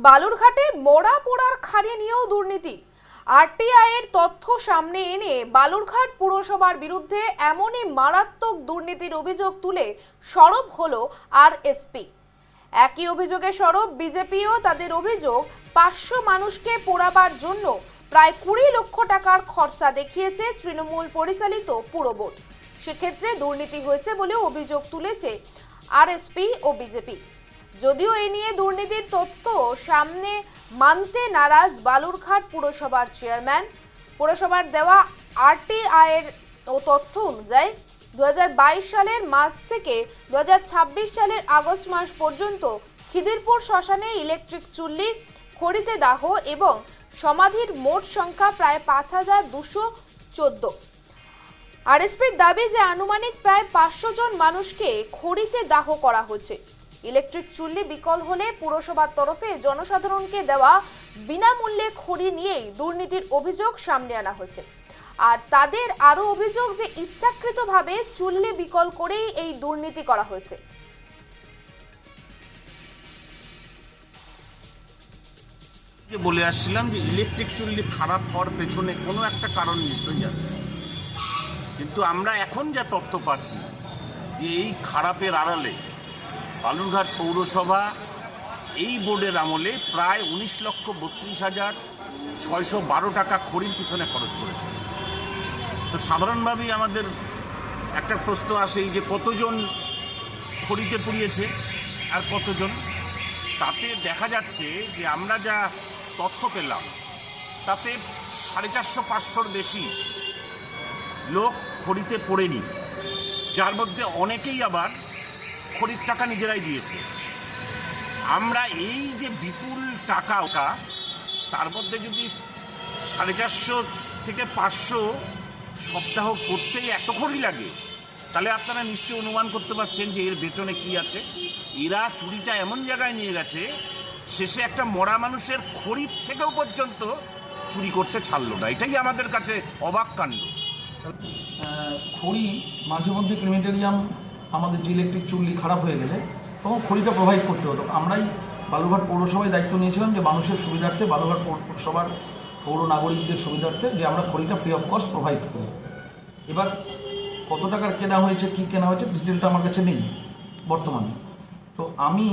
বালুরঘাটে মরা পোড়ার খাড়ি নিয়েও দুর্নীতি। আরটিআই এর তথ্য সামনে এনে বালুরঘাট পুরসভার বিরুদ্ধে এমনই মারাত্মক দুর্নীতির অভিযোগ তুলে সরব হলো আরএসপি। একই অভিযোগে সরব বিজেপিও। তাদের অভিযোগ 500 মানুষকে পোড়াবার জন্য প্রায় 20 লক্ষ টাকার খরচা দেখিয়েছে তৃণমূল পরিচালিত পুর বোর্ড। সেক্ষেত্রে দুর্নীতি হয়েছে বলে অভিযোগ তুলেছে আরএসপি ও বিজেপি। যদিও এ নিয়ে দুর্নীতির তথ্য সামনে মানতে নারাজ বালুরঘাট পুরসভার চেয়ারম্যান। পুরসভার দেওয়া আরটিআই এর তথ্য অনুযায়ী 2022 সালের মার্চ থেকে 2026 সালের আগস্ট মাস পর্যন্ত খিদিরপুর শ্মশানে ইলেকট্রিক চুল্লি, খড়িতে দাহ এবং সমাধির মোট সংখ্যা প্রায় 5214। আরএসপির দাবি যে আনুমানিক প্রায় 500 জন মানুষকে খড়িতে দাহ করা হয়েছে। ইলেকট্রিক চুল্লি বিকল হলে পুরসভার তরফে জনসাধারণকে দেওয়া বিনামূল্যে খড়ি নিয়েই দুর্নীতির অভিযোগ সামনে আনা হয়েছে। আর তাদের আরো অভিযোগ যে ইচ্ছাকৃতভাবে চুল্লি বিকল করেই এই দুর্নীতি করা হয়েছে। বলে আসছিলাম যে ইলেকট্রিক চুল্লি খারাপ হওয়ার পেছনে কোনো একটা কারণ নিশ্চয়ই আছে, কিন্তু আমরা এখন যা তথ্য পাচ্ছি যে এই খারাপের আড়ালে বালুরঘাট পৌরসভা এই বোর্ডের আমলে প্রায় 19,32,612 টাকা খড়ির পিছনে খরচ করেছে। তো সাধারণভাবেই আমাদের একটা প্রশ্ন আসে যে কতজন খড়িতে পুড়িয়েছে আর কতজন। তাতে দেখা যাচ্ছে যে আমরা যা তথ্য পেলাম তাতে 450-500-র বেশি লোক খড়িতে পড়েনি, যার মধ্যে অনেকেই আবার খড়ির টাকা নিজেরাই দিয়েছে। আমরা এই যে বিপুল টাকা তার মধ্যে যদি 450 থেকে 500 সপ্তাহ করতেই এত খড়ি লাগে, তাহলে আপনারা নিশ্চয়ই অনুমান করতে পারছেন যে এর ভেতরে কি আছে। এরা চুরিটা এমন জায়গায় নিয়ে গেছে, শেষে একটা মরা মানুষের খড়ির থেকেও পর্যন্ত চুরি করতে ছাড়লো না। এটাই আমাদের কাছে অবাক কাণ্ড। খড়ি মাঝে মধ্যে ক্রিমেটেরিয়াম আমাদের যে ইলেকট্রিক চুল্লি খারাপ হয়ে গেলে তখন খড়িটা প্রোভাইড করতে হতো। আমরাই বালুরঘাট পৌরসভায় দায়িত্ব নিয়েছিলাম যে মানুষের সুবিধার্থে, বালুরঘাট পৌরসভার পৌর নাগরিকদের সুবিধার্থে যে আমরা খড়িটা ফ্রি অফ কস্ট প্রোভাইড করি। এবার কত টাকার কেনা হয়েছে, কি কেনা হয়েছে, ডিটেলটা আমার কাছে নেই বর্তমানে। তো আমি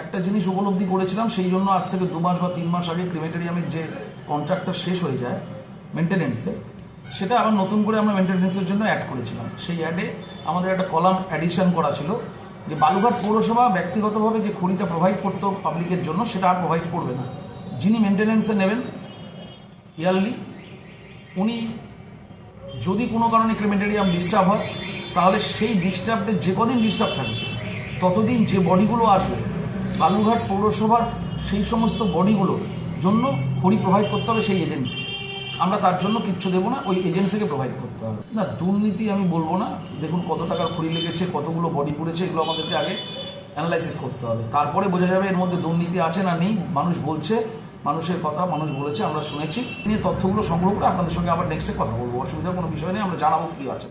একটা জিনিস উপলব্ধি করেছিলাম, সেই জন্য আজ থেকে 2 মাস বা 3 মাস আগে ক্রিমেটেরিয়ামের যে কন্ট্রাক্টটা শেষ হয়ে যায় মেনটেনেন্সে, সেটা আবার নতুন করে আমরা মেনটেনেন্সের জন্য অ্যাড করেছিলাম। সেই অ্যাডে আমাদের একটা কলাম অ্যাডিশন করা ছিল যে বালুরঘাট পৌরসভা ব্যক্তিগতভাবে যে খড়িটা প্রোভাইড করতো পাবলিকের জন্য সেটা আর প্রোভাইড করবে না। যিনি মেনটেনেন্সে নেবেন ইয়ারলি, উনি যদি কোনো কারণে ক্রিমেটেরিয়াম ডিস্টার্ব হয়, তাহলে সেই ডিস্টার্বের যে কদিন ডিস্টার্ব থাকবে ততদিন যে বডিগুলো আসবে বালুরঘাট পৌরসভার সেই সমস্ত বডিগুলোর জন্য খড়ি প্রোভাইড করতে হবে সেই এজেন্সি। আমরা তার জন্য কিচ্ছু দেবো না, ওই এজেন্সিকে প্রোভাইড করতে হবে। না, দুর্নীতি আমি বলবো না। দেখুন কত টাকার খড়ি লেগেছে, কতগুলো বডি পুড়েছে, এগুলো আমাদেরকে আগে অ্যানালাইসিস করতে হবে, তারপরে বোঝা যাবে এর মধ্যে দুর্নীতি আছে না নেই। মানুষ বলছে, মানুষের কথা মানুষ বলেছে, আমরা শুনেছি। নিয়ে তথ্যগুলো সংগ্রহ করে আপনাদের সঙ্গে আবার নেক্সটে কথা বলবো। অসুবিধার কোনো বিষয় নেই, আমরা জানাবো কি আছে।